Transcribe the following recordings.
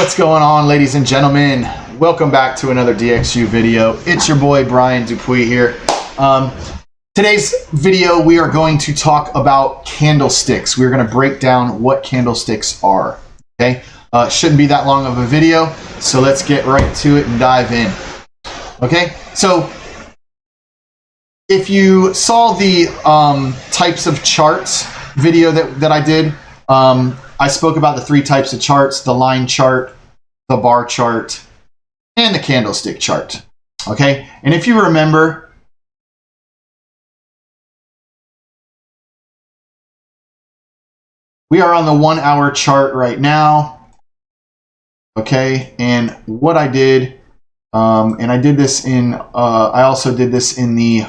What's going on, ladies and gentlemen? Welcome back to another DXU video. It's your boy Brian Dupuis here. Today's video we are going to talk about candlesticks. We're going to break down what candlesticks are. Okay, shouldn't be that long of a video, so let's get right to it and dive in. Okay, so if you saw the types of charts video that I did, I spoke about the three types of charts: the line chart, the bar chart, and the candlestick chart. Okay, and if you remember, we are on the 1 hour chart right now. Okay, and what I did, and I did this in, I also did this in the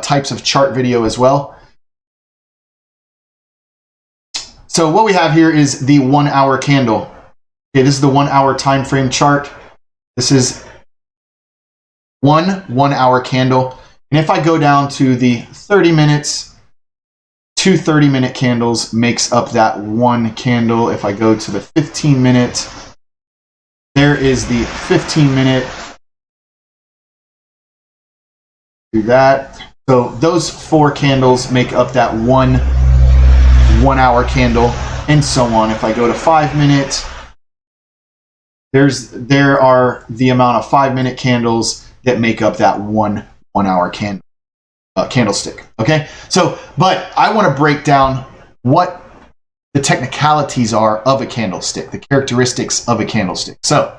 types of chart video as well. So what we have here is the 1 hour candle. Okay, this is the 1 hour time frame chart. This is one 1 hour candle. And if I go down to the 30 minutes, two 30-minute candles makes up that one candle. If I go to the 15 minute, there is the 15-minute. Do that. So those four candles make up that one 1 hour candle, and so on. If I go to 5 minutes, there are the amount of 5-minute candles that make up that one 1 hour candlestick. Okay, so but I want to break down what the technicalities are of a candlestick, the characteristics of a candlestick. So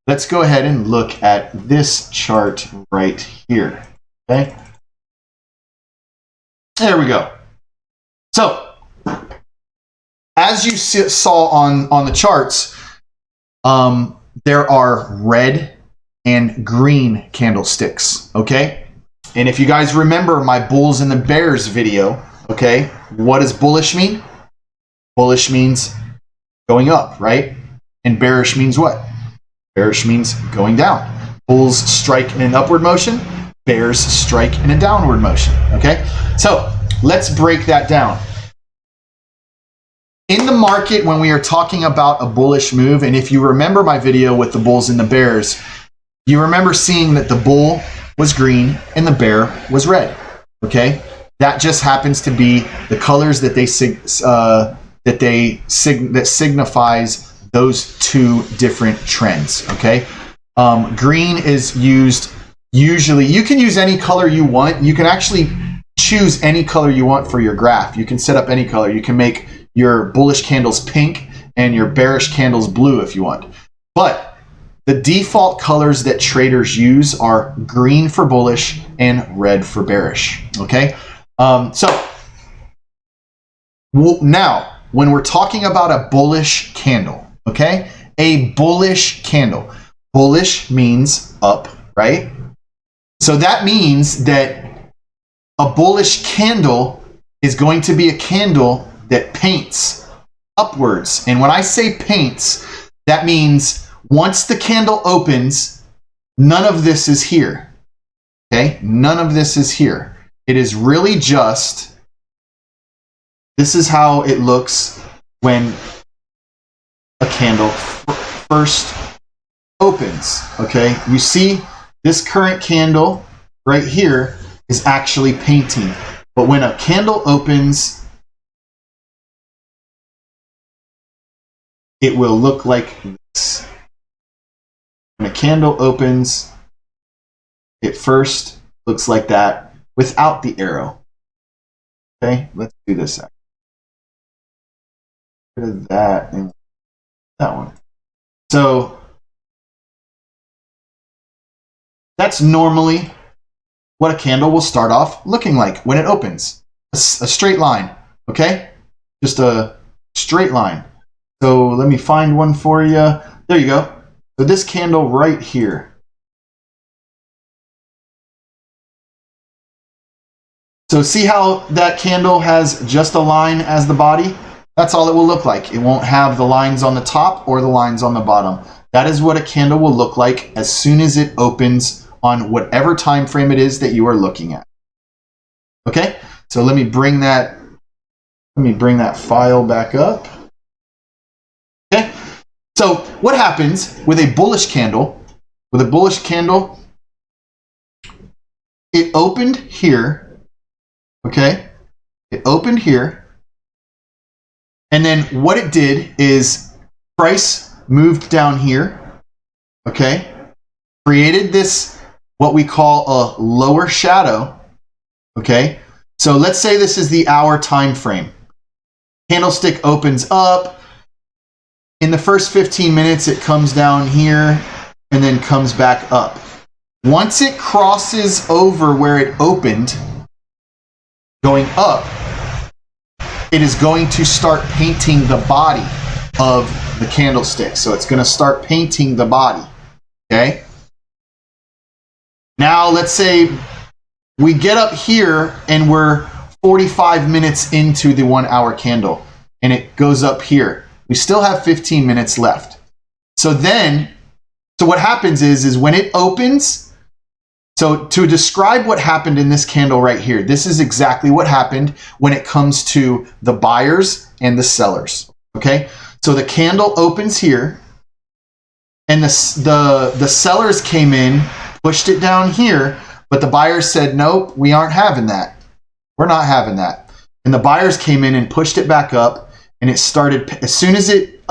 let's go ahead and look at this chart right here. Okay, there we go. So as you saw on the charts, there are red and green candlesticks, okay? And if you guys remember my bulls and the bears video, okay, what does bullish mean? Bullish means going up, right? And bearish means what? Bearish means going down. Bulls strike in an upward motion, bears strike in a downward motion, okay? So let's break that down. In the market, when we are talking about a bullish move, and if you remember my video with the bulls and the bears, you remember seeing that the bull was green and the bear was red. Okay, that just happens to be the colors that signifies those two different trends. Okay, green is used usually. You can use any color you want. You can actually choose any color you want for your graph. You can set up any color. You can make your bullish candles pink and your bearish candles blue if you want. But the default colors that traders use are green for bullish and red for bearish. Okay, so now when we're talking about a bullish candle, okay, a bullish candle, bullish means up, right? So that means that a bullish candle is going to be a candle that paints upwards. And when I say paints, that means once the candle opens, none of this is here. Okay, none of this is here. It is really just, this is how it looks when a candle first opens. Okay, you see this current candle right here is actually painting. But when a candle opens, it will look like this. When a candle opens, it first looks like that without the arrow. Okay, let's do this. Get rid of that and that one. So that's normally what a candle will start off looking like when it opens. A straight line, okay? Just a straight line. So let me find one for you. There you go. So this candle right here. So see how that candle has just a line as the body? That's all it will look like. It won't have the lines on the top or the lines on the bottom. That is what a candle will look like as soon as it opens on whatever time frame it is that you are looking at. Okay? So let me bring that file back up. So what happens with a bullish candle? With a bullish candle, it opened here, okay? It opened here. And then what it did is price moved down here, okay? Created this, what we call a lower shadow, okay? So let's say this is the hour time frame. Candlestick opens up. In the first 15 minutes, it comes down here and then comes back up. Once it crosses over where it opened, going up, it is going to start painting the body of the candlestick. So it's going to start painting the body, okay? Now, let's say we get up here and we're 45 minutes into the 1 hour candle and it goes up here. We still have 15 minutes left. So what happens is when it opens, so to describe what happened in this candle right here, this is exactly what happened when it comes to the buyers and the sellers, okay? So the candle opens here and the sellers came in, pushed it down here, but the buyers said, nope, we aren't having that. We're not having that. And the buyers came in and pushed it back up, and it started, as soon as it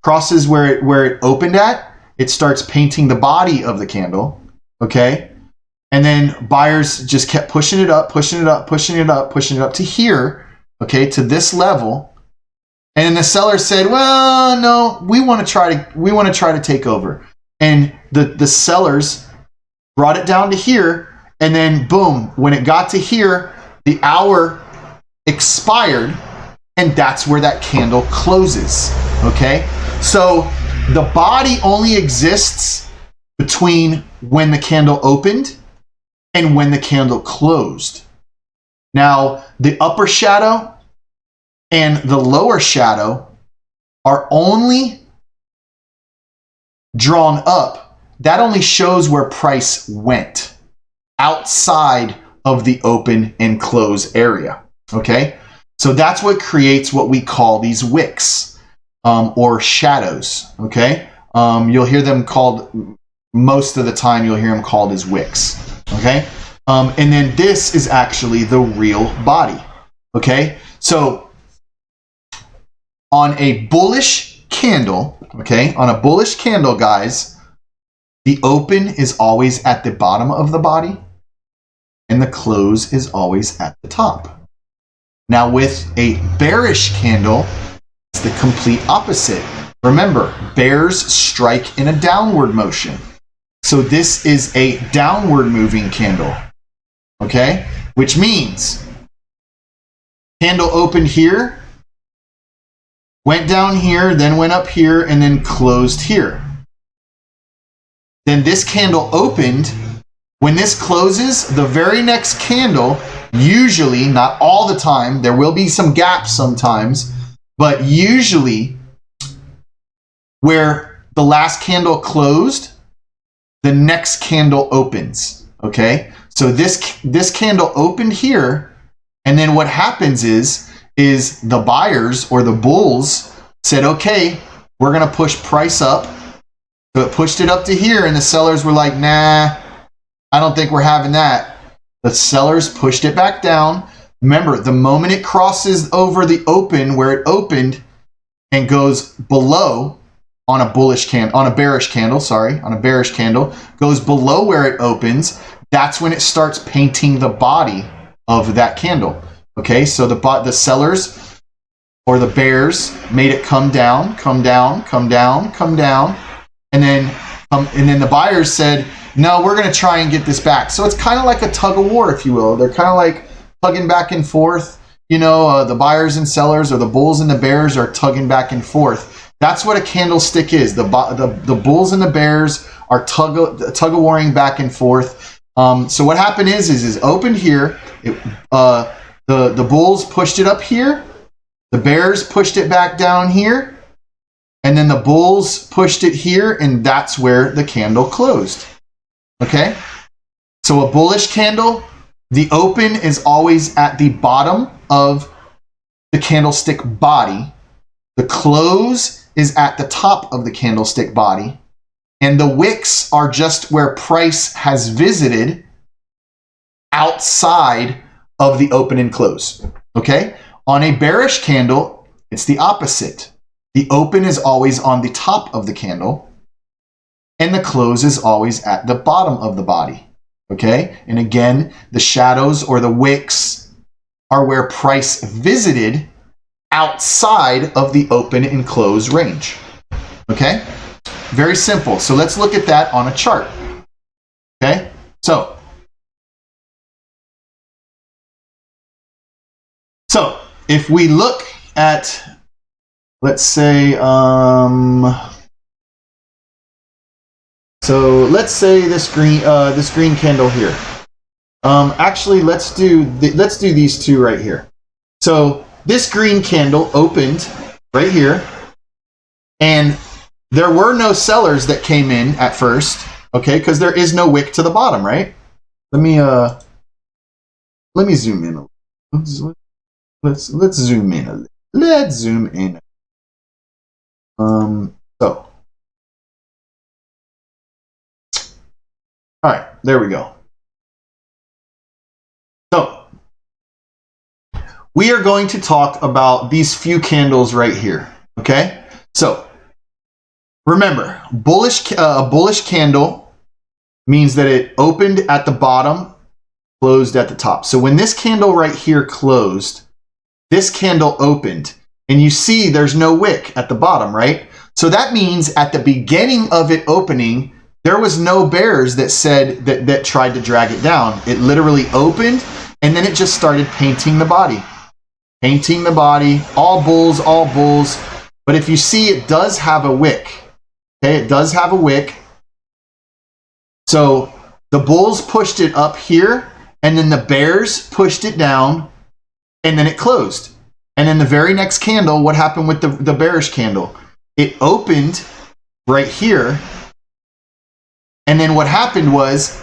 crosses where it opened at, it starts painting the body of the candle, okay? And then buyers just kept pushing it up, pushing it up, pushing it up, pushing it up to here, okay, to this level. And then the seller said, well, no, we want to try to take over. And the sellers brought it down to here, and then boom, when it got to here, the hour expired, and that's where that candle closes, okay? So the body only exists between when the candle opened and when the candle closed. Now, the upper shadow and the lower shadow are only drawn up. That only shows where price went outside of the open and close area, okay? So that's what creates what we call these wicks or shadows, okay? You'll hear them called, most of the time you'll hear them called as wicks, okay? And then this is actually the real body, okay? So on a bullish candle, okay, on a bullish candle, guys, the open is always at the bottom of the body and the close is always at the top. Now with a bearish candle, it's the complete opposite. Remember, bears strike in a downward motion. So this is a downward moving candle, okay? Which means candle opened here, went down here, then went up here, and then closed here. Then this candle opened. When this closes, the very next candle, usually, not all the time, there will be some gaps sometimes, but usually where the last candle closed, the next candle opens, okay? So this candle opened here, and then what happens is the buyers or the bulls said, okay, we're gonna push price up. So it pushed it up to here, and the sellers were like, nah, I don't think we're having that. The sellers pushed it back down. Remember, the moment it crosses over the open where it opened and goes below on a bearish candle, goes below where it opens, that's when it starts painting the body of that candle. Okay, so the sellers or the bears made it come down, come down, come down, come down, and then the buyers said, no, we're going to try and get this back. So it's kind of like a tug of war, if you will. They're kind of like tugging back and forth. You know, the buyers and sellers, or the bulls and the bears, are tugging back and forth. That's what a candlestick is. The bulls and the bears are tug of warring back and forth. So what happened is opened here. The bulls pushed it up here. The bears pushed it back down here. And then the bulls pushed it here, and that's where the candle closed. Okay, so a bullish candle, the open is always at the bottom of the candlestick body. The close is at the top of the candlestick body, and the wicks are just where price has visited outside of the open and close. Okay? On a bearish candle, it's the opposite. The open is always on the top of the candle, and the close is always at the bottom of the body. Okay? And again, the shadows or the wicks are where price visited outside of the open and close range. Okay? Very simple. So let's look at that on a chart. Okay? So if we look at, let's say, so let's say this green candle here. Actually, let's do these two right here. So this green candle opened right here, and there were no sellers that came in at first, okay, because there is no wick to the bottom, right? Let me zoom in a little. Let's zoom in a little. Let's zoom in. So. All right, there we go. So, we are going to talk about these few candles right here, okay? So, remember, a bullish candle means that it opened at the bottom, closed at the top. So when this candle right here closed, this candle opened, and you see there's no wick at the bottom, right? So that means at the beginning of it opening, there was no bears that said that tried to drag it down. It literally opened, and then it just started painting the body. Painting the body, all bulls, all bulls. But if you see, it does have a wick. Okay, it does have a wick. So the bulls pushed it up here, and then the bears pushed it down, and then it closed. And then the very next candle, what happened with the bearish candle? It opened right here, and then what happened was,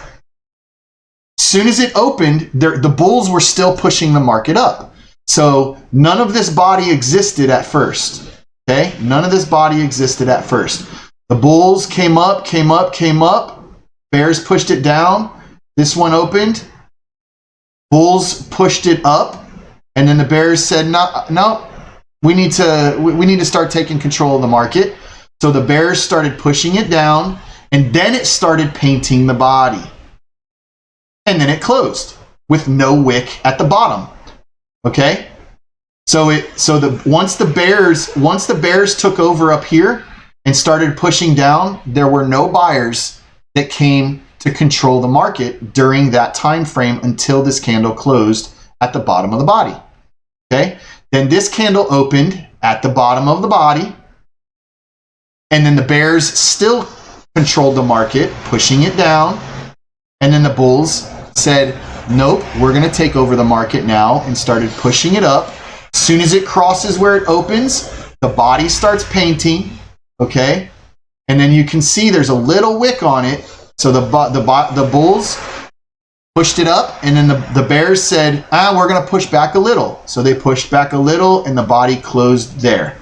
as soon as it opened, the bulls were still pushing the market up. So none of this body existed at first. Okay, none of this body existed at first. The bulls came up, came up, came up. Bears pushed it down. This one opened. Bulls pushed it up, and then the bears said, "No, we need to start taking control of the market." So the bears started pushing it down, and then it started painting the body, and then it closed with no wick at the bottom. Okay, once the bears took over up here and started pushing down, there were no buyers that came to control the market during that time frame until this candle closed at the bottom of the body. Okay, then this candle opened at the bottom of the body, and then the bears still controlled the market, pushing it down, and then the bulls said, "Nope, we're going to take over the market now," and started pushing it up. As soon as it crosses where it opens, the body starts painting, okay? And then you can see there's a little wick on it. So the bulls pushed it up, and then the bears said, we're going to push back a little. So they pushed back a little, and the body closed there.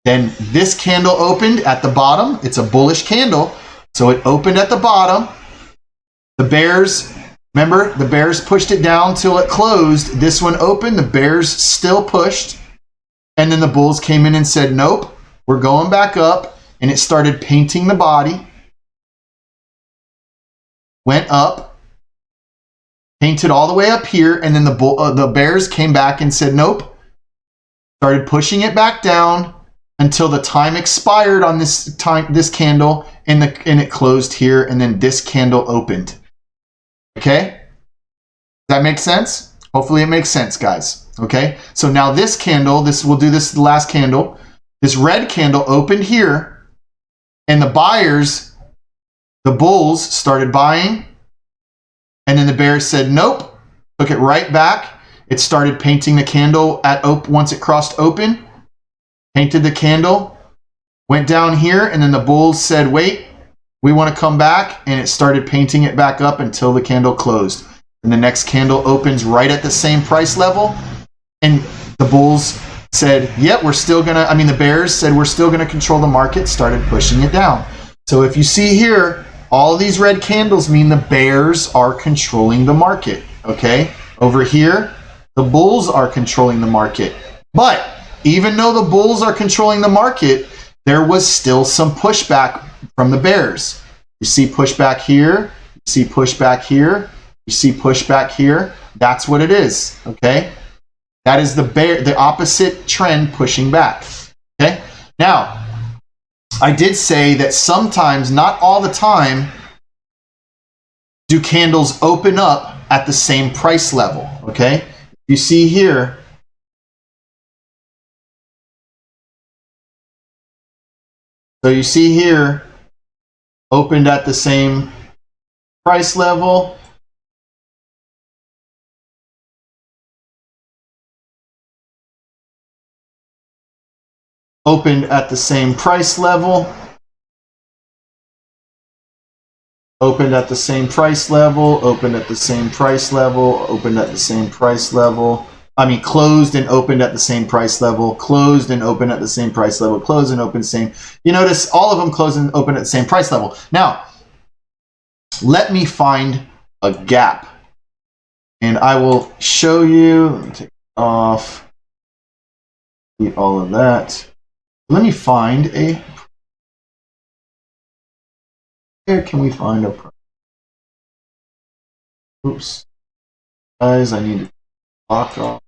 Then this candle opened at the bottom. It's a bullish candle, so it opened at the bottom. The bears, remember, the bears pushed it down till it closed. This one opened, the bears still pushed, and then the bulls came in and said, "Nope, we're going back up," and it started painting the body. Went up, painted all the way up here, and then the bears came back and said, "Nope." Started pushing it back down until the time expired on this candle, and it closed here, and then this candle opened. Okay? Does that make sense? Hopefully it makes sense, guys. Okay? So now this candle, we'll do this last candle. This red candle opened here, and the bulls started buying, and then the bears said, "Nope." Took it right back. It started painting the candle once it crossed open. Painted the candle, went down here, and then the bulls said, "Wait, we want to come back," and it started painting it back up until the candle closed. And the next candle opens right at the same price level, and the bulls said, yep, we're still gonna, I mean, the bears said we're still gonna control the market, started pushing it down. So if you see here, all these red candles mean the bears are controlling the market, okay? Over here, the bulls are controlling the market. But even though the bulls are controlling the market, there was still some pushback from the bears. You see pushback here, you see pushback here, you see pushback here. That's what it is, okay? That is the opposite trend pushing back, okay? Now, I did say that sometimes, not all the time, do candles open up at the same price level, okay? You see here, so you see here, opened at the same price level. Opened at the same price level. Opened at the same price level. Opened at the same price level. Opened at the same price level. I mean, closed and opened at the same price level. Closed and opened at the same price level. Closed and opened same. You notice all of them closed and opened at the same price level. Now, let me find a gap. And I will show you. Let me take it off. Delete all of that. Let me find a. Where can we find a price? Oops. Guys, I need to lock off.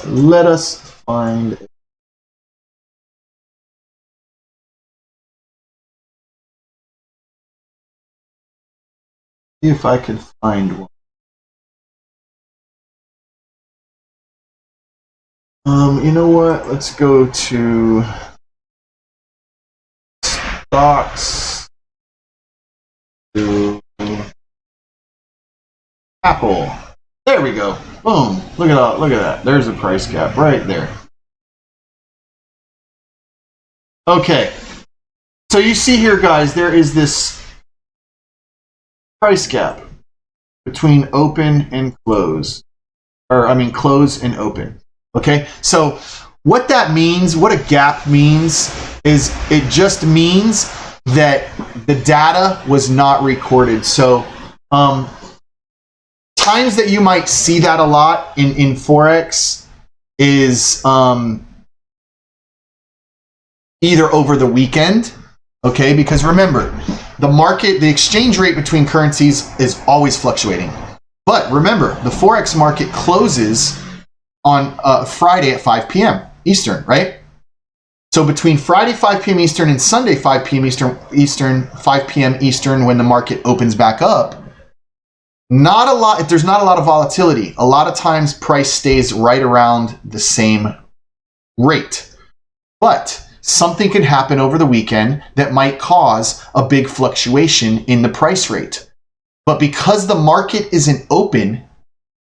Let us find. See if I can find one. You know what? Let's go to stocks. To Apple. There we go. Boom. Look at that. There's a price gap right there. Okay. So you see here, guys, there is this price gap between open and close. Or, I mean, close and open. Okay? So what that means, what a gap means, is it just means that the data was not recorded. So, times that you might see that a lot in Forex is either over the weekend, okay? Because remember, the market, the exchange rate between currencies is always fluctuating. But remember, the Forex market closes on Friday at 5 p.m. Eastern, right? So between Friday 5 p.m. Eastern and Sunday 5 p.m. Eastern 5 p.m. Eastern, when the market opens back up, there's not a lot of volatility. A lot of times price stays right around the same rate. But something can happen over the weekend that might cause a big fluctuation in the price rate. But because the market isn't open,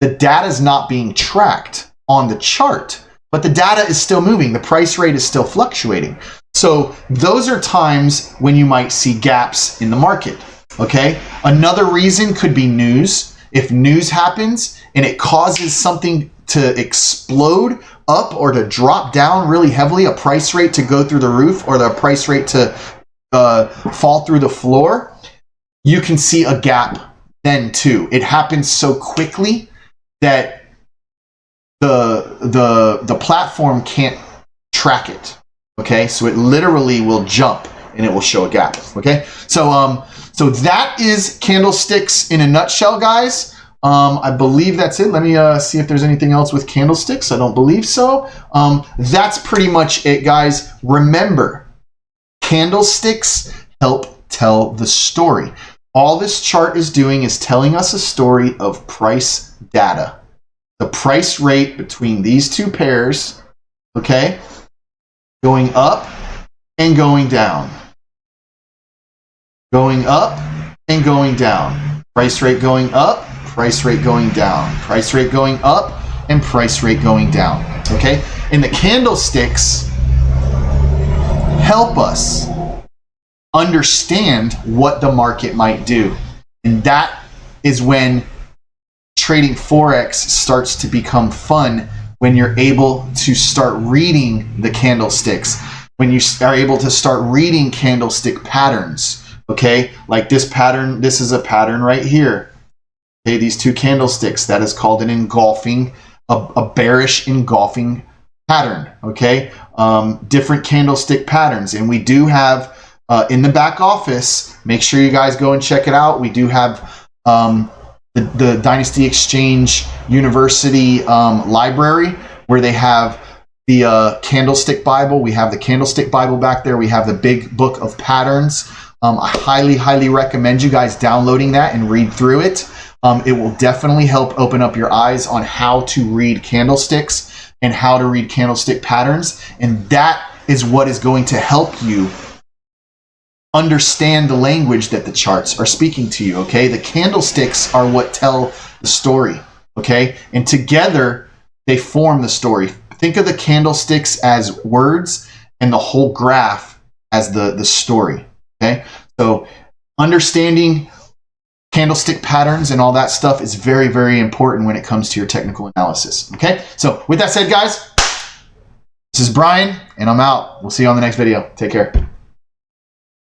the data is not being tracked on the chart, but the data is still moving. The price rate is still fluctuating. So those are times when you might see gaps in the market. Okay. Another reason could be news. If news happens and it causes something to explode up or to drop down really heavily, a price rate to go through the roof or the price rate to fall through the floor, you can see a gap then too. It happens so quickly that the platform can't track it. Okay, so it literally will jump and it will show a gap. Okay, so that is candlesticks in a nutshell, guys. I believe that's it. Let me see if there's anything else with candlesticks. I don't believe so. That's pretty much it, guys. Remember, candlesticks help tell the story. All this chart is doing is telling us a story of price data. The price rate between these two pairs, okay, going up and going down. Going up and going down. Price rate going up, price rate going down. Price rate going up and price rate going down. Okay? And the candlesticks help us understand what the market might do. And that is when trading Forex starts to become fun when you're able to start reading the candlesticks, when you are able to start reading candlestick patterns, okay? Like this pattern, this is a pattern right here. Okay, these two candlesticks, that is called an engulfing, a bearish engulfing pattern, okay? Different candlestick patterns, and we do have in the back office, make sure you guys go and check it out. We do have the Dynasty Exchange University library, where they have the Candlestick Bible. We have the Candlestick Bible back there. We have the big book of patterns. I highly recommend you guys downloading that and read through it. It will definitely help open up your eyes on how to read candlesticks and how to read candlestick patterns. And that is what is going to help you understand the language that the charts are speaking to you, okay? The candlesticks are what tell the story, okay? And together, they form the story. Think of the candlesticks as words and the whole graph as the story, okay? So understanding candlestick patterns and all that stuff is very important when it comes to your technical analysis, okay? So with that said, guys, this is Brian, and I'm out. We'll see you on the next video. Take care.